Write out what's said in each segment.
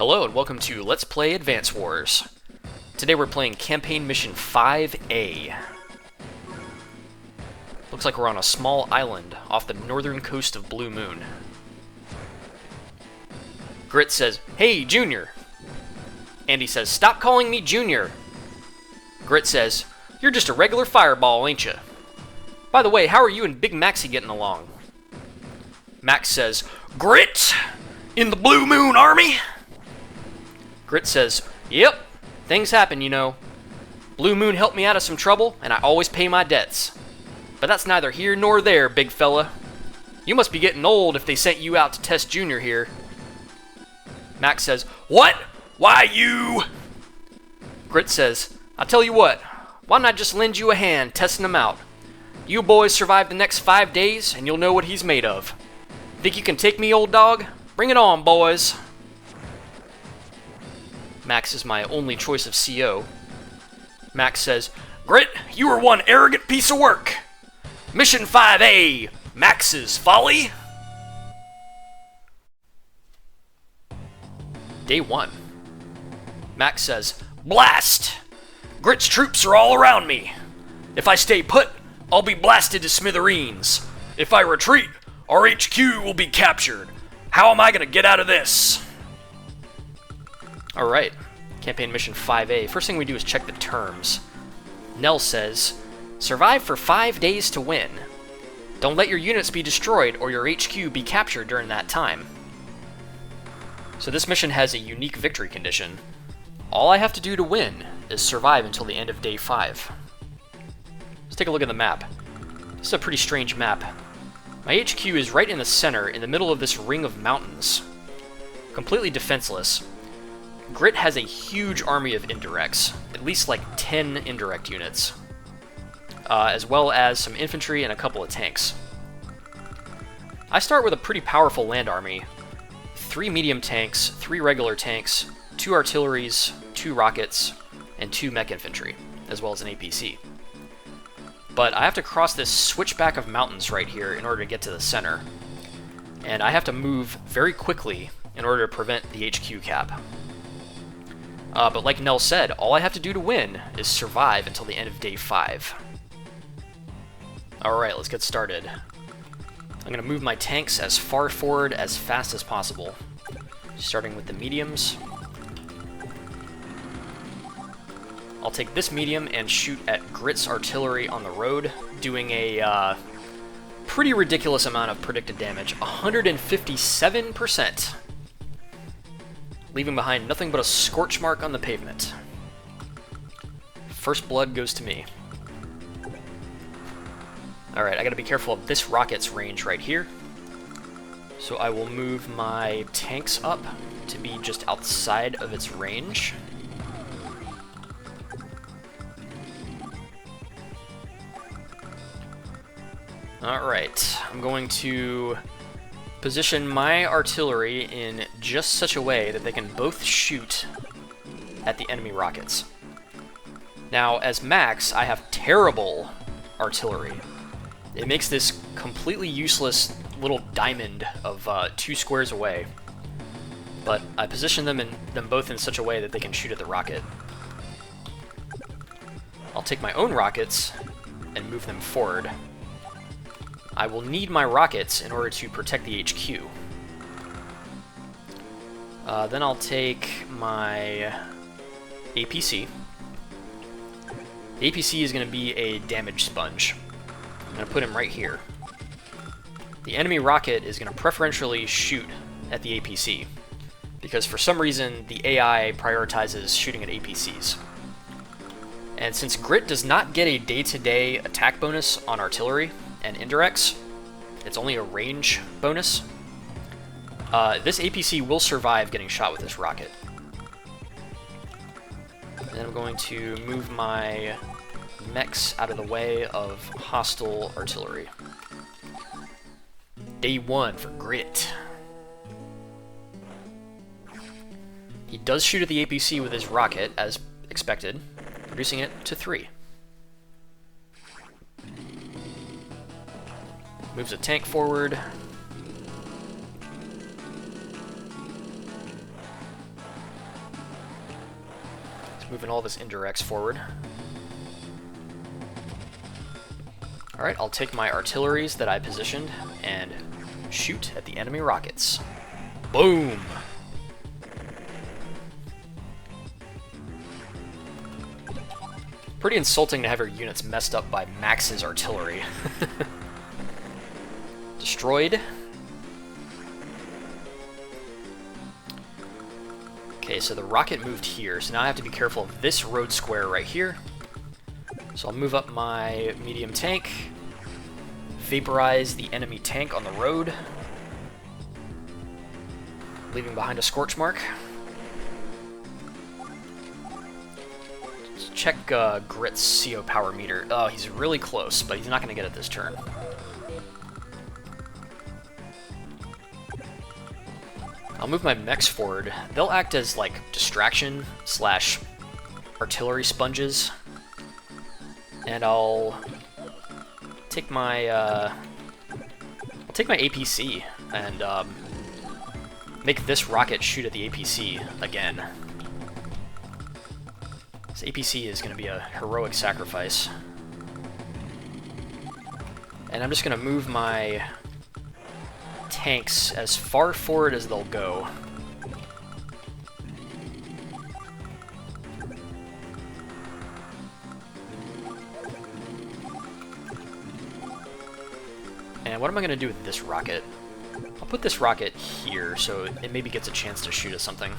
Hello and welcome to Let's Play Advance Wars. Today we're playing Campaign Mission 5A. Looks like we're on a small island off the northern coast of Blue Moon. Grit says, "Hey, Junior." Andy says, "Stop calling me Junior." Grit says, "You're just a regular fireball, ain't you? By the way, how are you and Big Maxie getting along?" Max says, "Grit? In the Blue Moon Army?" Grit says, "Yep, things happen, you know. Blue Moon helped me out of some trouble, and I always pay my debts. But that's neither here nor there, big fella. You must be getting old if they sent you out to test Junior here." Max says, "What? Why you?" Grit says, "I'll tell you what, why don't I just lend you a hand testing him out? You boys survive the next 5 days, and you'll know what he's made of. Think you can take me, old dog? Bring it on, boys." Max is my only choice of CO. Max says, "Grit, you are one arrogant piece of work. Mission 5A, Max's Folly." Day 1. Max says, "Blast! Grit's troops are all around me. If I stay put, I'll be blasted to smithereens. If I retreat, our HQ will be captured. How am I gonna get out of this?" Alright, Campaign Mission 5A. First thing we do is check the terms. Nell says, "Survive for 5 days to win. Don't let your units be destroyed or your HQ be captured during that time." So this mission has a unique victory condition. All I have to do to win is survive until the end of Day 5. Let's take a look at the map. This is a pretty strange map. My HQ is right in the center, in the middle of this ring of mountains. Completely defenseless. Grit has a huge army of indirects, at least like 10 indirect units, as well as some infantry and a couple of tanks. I start with a pretty powerful land army. 3 medium tanks, 3 regular tanks, 2 artilleries, 2 rockets, and 2 mech infantry, as well as an APC. But I have to cross this switchback of mountains right here in order to get to the center. And I have to move very quickly in order to prevent the HQ cap. But like Nell said, all I have to do to win is survive until the end of Day 5. Alright, let's get started. I'm going to move my tanks as far forward as fast as possible, starting with the mediums. I'll take this medium and shoot at Grit's artillery on the road, doing a pretty ridiculous amount of predicted damage, 157%. Leaving behind nothing but a scorch mark on the pavement. First blood goes to me. Alright, I gotta be careful of this rocket's range right here. So I will move my tanks up to be just outside of its range. Alright, I'm going to position my artillery in just such a way that they can both shoot at the enemy rockets. Now, as Max, I have terrible artillery. It makes this completely useless little diamond of 2 squares away. But I position them both in such a way that they can shoot at the rocket. I'll take my own rockets and move them forward. I will need my rockets in order to protect the HQ. Then I'll take my APC. The APC is going to be a damage sponge. I'm going to put him right here. The enemy rocket is going to preferentially shoot at the APC, because for some reason the AI prioritizes shooting at APCs. And since Grit does not get a day-to-day attack bonus on artillery and indirects, it's only a range bonus, this APC will survive getting shot with this rocket. And then I'm going to move my mechs out of the way of hostile artillery. Day 1 for Grit. He does shoot at the APC with his rocket, as expected, reducing it to 3. Moves a tank forward. Moves a tank, 2 tanks, 3 tanks, 2 artillery, 2 mech infantry. Day 2 for Grit. Day 1 for Grit. He does shoot at the APC with his rocket, as expected, reducing it to 3. Moves a tank forward. 2 tanks, 3 artillery, 2 mech infantry. moving all of his indirects forward. Alright, I'll take my artilleries that I positioned and shoot at the enemy rockets. Boom! Pretty insulting to have your units messed up by Max's artillery. Destroyed. Okay, so the rocket moved here, so now I have to be careful of this road square right here. So I'll move up my medium tank, vaporize the enemy tank on the road, leaving behind a scorch mark. Let's check Grit's CO power meter. Oh, he's really close, but he's not going to get it this turn. I'll move my mechs forward. They'll act as, like, distraction / artillery sponges. And I'll take my APC and make this rocket shoot at the APC again. This APC is going to be a heroic sacrifice. And I'm just going to move my tanks as far forward as they'll go. And what am I going to do with this rocket? I'll put this rocket here so it maybe gets a chance to shoot at something.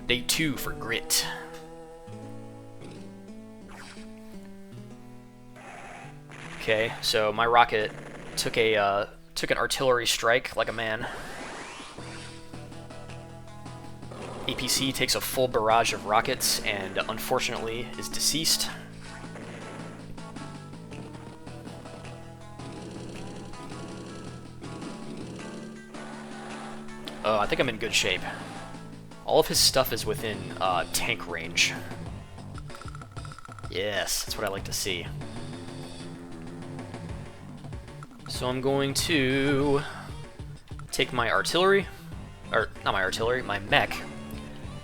Day 2 for Grit. Okay, so my rocket took an artillery strike like a man. APC takes a full barrage of rockets and unfortunately is deceased. I think I'm in good shape. All of his stuff is within tank range. Yes, that's what I like to see. So I'm going to take my artillery, or not my artillery, my mech,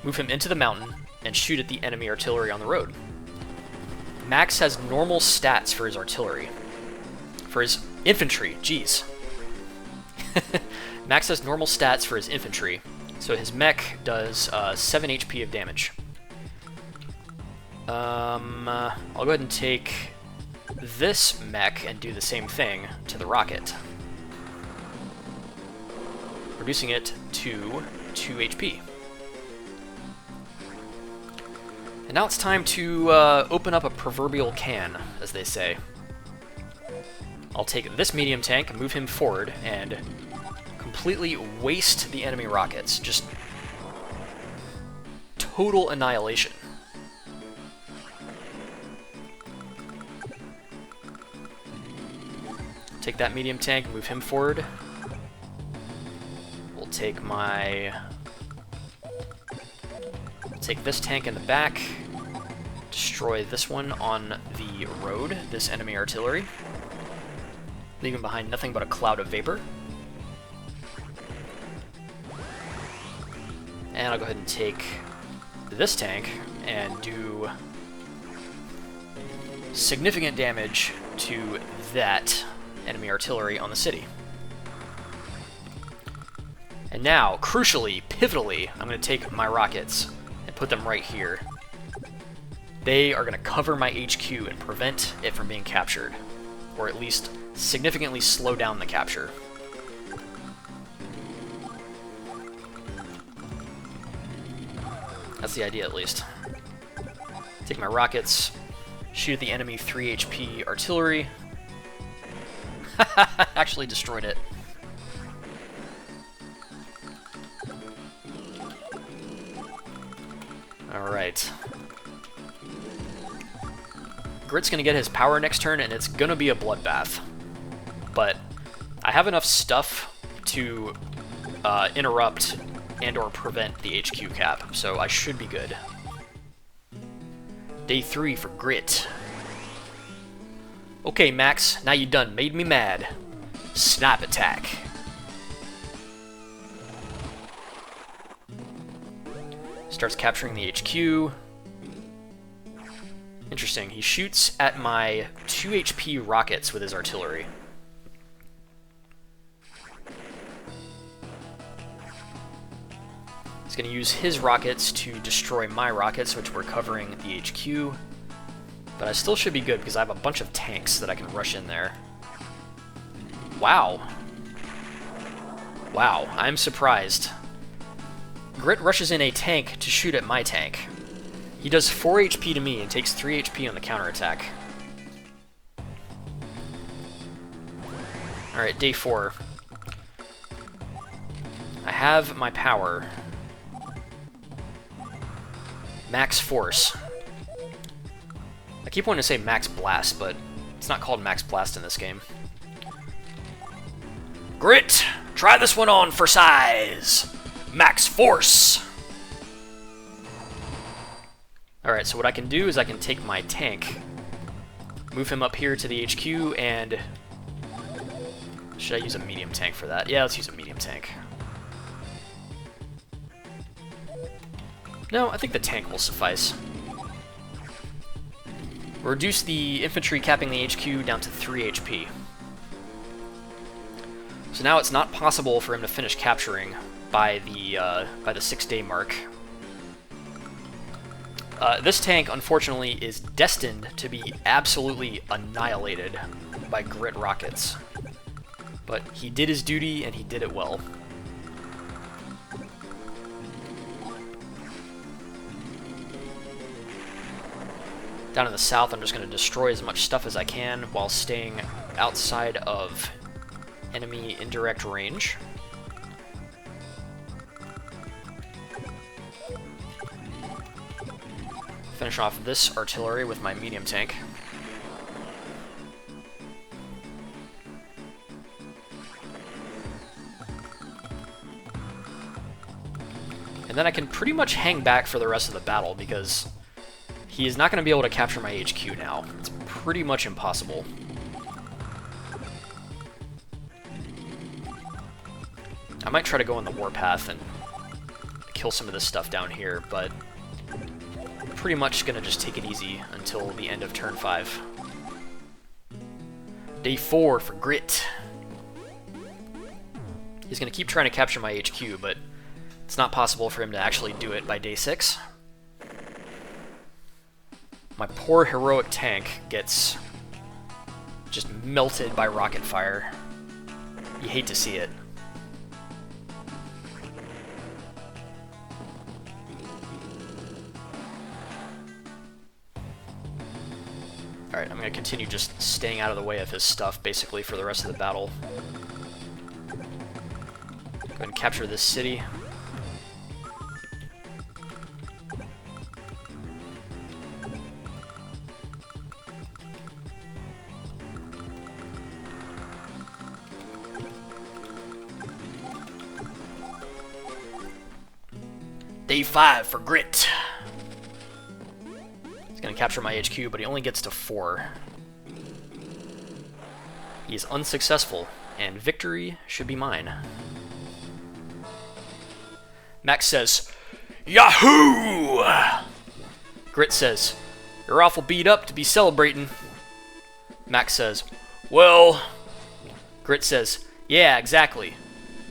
move him into the mountain, and shoot at the enemy artillery on the road. Max has normal stats for his artillery. For his infantry, jeez. Max has normal stats for his infantry, so his mech does 7 HP of damage. I'll go ahead and take this mech and do the same thing to the rocket, reducing it to 2 HP. And now it's time to open up a proverbial can, as they say. I'll take this medium tank and move him forward and completely waste the enemy rockets. Just total annihilation. Take that medium tank, move him forward. We'll take this tank in the back, destroy this one on the road, this enemy artillery, leaving behind nothing but a cloud of vapor. And I'll go ahead and take this tank and do significant damage to that enemy artillery on the city. And now, crucially, pivotally, I'm going to take my rockets and put them right here. They are going to cover my HQ and prevent it from being captured, or at least significantly slow down the capture. That's the idea, at least. Take my rockets, shoot at the enemy 3 HP artillery. Actually destroyed it. Alright. Grit's gonna get his power next turn, and it's gonna be a bloodbath. But I have enough stuff to interrupt and or prevent the HQ cap, so I should be good. Day 3 for Grit. Okay, Max, now you done made me mad. Snipe attack. Starts capturing the HQ. Interesting. He shoots at my 2 HP rockets with his artillery. He's going to use his rockets to destroy my rockets, which were covering the HQ. But I still should be good because I have a bunch of tanks that I can rush in there. Wow. Wow, I'm surprised. Grit rushes in a tank to shoot at my tank. He does 4 HP to me and takes 3 HP on the counterattack. Alright, day 4. I have my power. Max Force. I keep wanting to say Max Blast, but it's not called Max Blast in this game. Grit! Try this one on for size! Max Force! Alright, so what I can do is I can take my tank, move him up here to the HQ, and... should I use a medium tank for that? Yeah, let's use a medium tank. No, I think the tank will suffice. Reduce the infantry capping the HQ down to 3 HP. So now it's not possible for him to finish capturing by the 6-day mark. This tank, unfortunately, is destined to be absolutely annihilated by Grit rockets. But he did his duty, and he did it well. Down in the south, I'm just going to destroy as much stuff as I can while staying outside of enemy indirect range. Finish off this artillery with my medium tank. And then I can pretty much hang back for the rest of the battle because he is not going to be able to capture my HQ now. It's pretty much impossible. I might try to go on the warpath and kill some of this stuff down here, but I'm pretty much going to just take it easy until the end of turn 5. Day 4 for Grit. He's going to keep trying to capture my HQ, but it's not possible for him to actually do it by day 6. My poor heroic tank gets just melted by rocket fire. You hate to see it. Alright, I'm going to continue just staying out of the way of his stuff, basically, for the rest of the battle. Go ahead and capture this city. Day 5 for Grit. He's going to capture my HQ, but he only gets to 4. He is unsuccessful, and victory should be mine. Max says, Yahoo! Grit says, you're awful beat up to be celebrating. Max says, well... Grit says, yeah, exactly.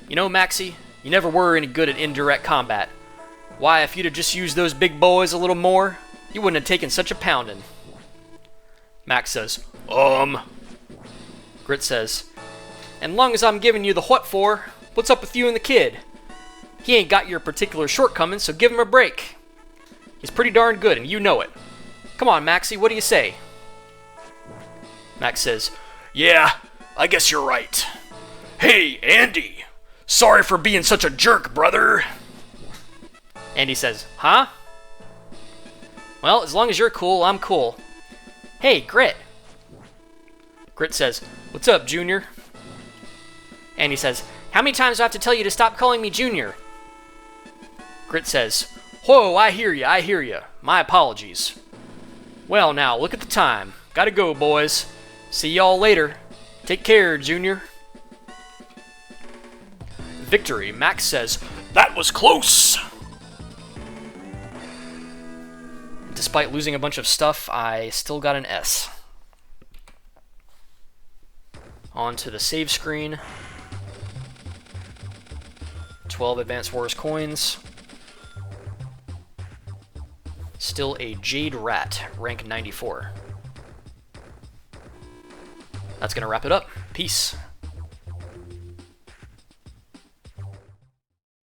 You know, Maxie, you never were any good at indirect combat. Why, if you'd have just used those big boys a little more, you wouldn't have taken such a pounding. Max says, Grit says, and long as I'm giving you the what for, what's up with you and the kid? He ain't got your particular shortcomings, so give him a break. He's pretty darn good, and you know it. Come on, Maxie, what do you say? Max says, yeah, I guess you're right. Hey, Andy, sorry for being such a jerk, brother. Andy says, huh? Well, as long as you're cool, I'm cool. Hey, Grit. Grit says, what's up, Junior? Andy says, how many times do I have to tell you to stop calling me Junior? Grit says, whoa, I hear ya. My apologies. Well, now, look at the time. Gotta go, boys. See y'all later. Take care, Junior. Victory. Max says, that was close. despite losing a bunch of stuff, I still got an S. On to the save screen. 12 Advanced Wars coins. Still a Jade Rat, rank 94. That's going to wrap it up. Peace.